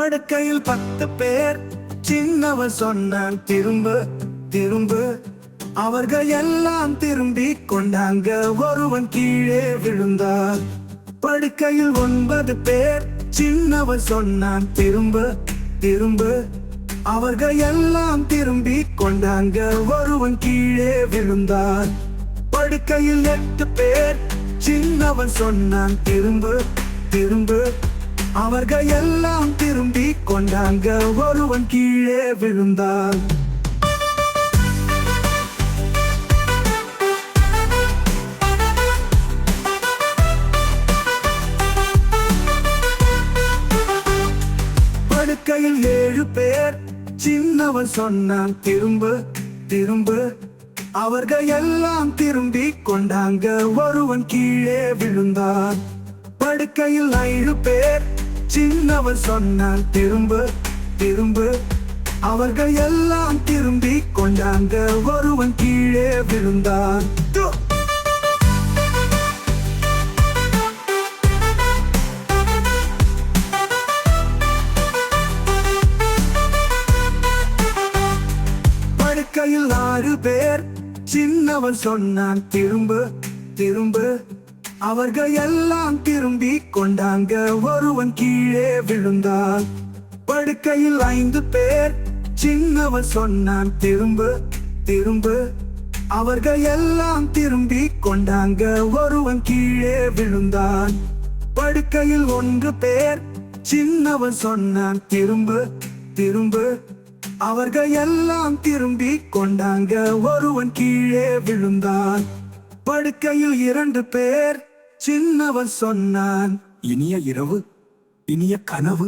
படுக்கையில் 10 பேர். சின்னவன் சொன்னான் திரும்ப திரும்ப. அவர்கள் எல்லாம் திரும்பி கொண்டாங்க. ஒருவன் கீழே விழுந்தார். படுக்கையில் 9 பேர். சின்னவன் சொன்னான் திரும்ப திரும்ப. அவர்கள் எல்லாம் திரும்பி கொண்டாங்க. ஒருவன் கீழே விழுந்தார். படுக்கையில் 8 பேர். சின்னவன் சொன்னான் திரும்ப திரும்ப. அவர்கள் எல்லாம் திரும்பி கொண்டாங்க. ஒருவன் கீழே விழுந்தார். படுக்கையில் 7 பேர். சின்னவன் சொன்னான் திரும்ப திரும்ப. அவர்கள் எல்லாம் திரும்பி கொண்டாங்க. ஒருவன் கீழே விழுந்தார். படுக்கையில் 5 பேர். சின்னவன் சொன்னான் திரும்ப திரும்ப. அவர்கள் எல்லாம் திரும்பி கொண்டாங்க. ஒருவன் கீழே விழுந்தார். படுக்கையில் 6 பேர். சின்னவன் சொன்னான் திரும்ப திரும்ப. அவர்கள் எல்லாம் திரும்பி கொண்டாங்க. ஒருவன் கீழே விழுந்தான். படுக்கையில் 5 பேர். சின்னவன் சொன்னான் திரும்ப திரும்ப. அவர்கள் எல்லாம் திரும்பி கொண்டாங்க. ஒருவன் கீழே விழுந்தான். படுக்கையில் 1 பேர். சின்னவன் சொன்னான் திரும்ப திரும்ப. அவர்கள் எல்லாம் திரும்பி கொண்டாங்க. ஒருவன் கீழே விழுந்தான். படுக்கையில் 2 பேர். சின்னவன் சொன்னான் இனிய இரவு, இனிய கனவு.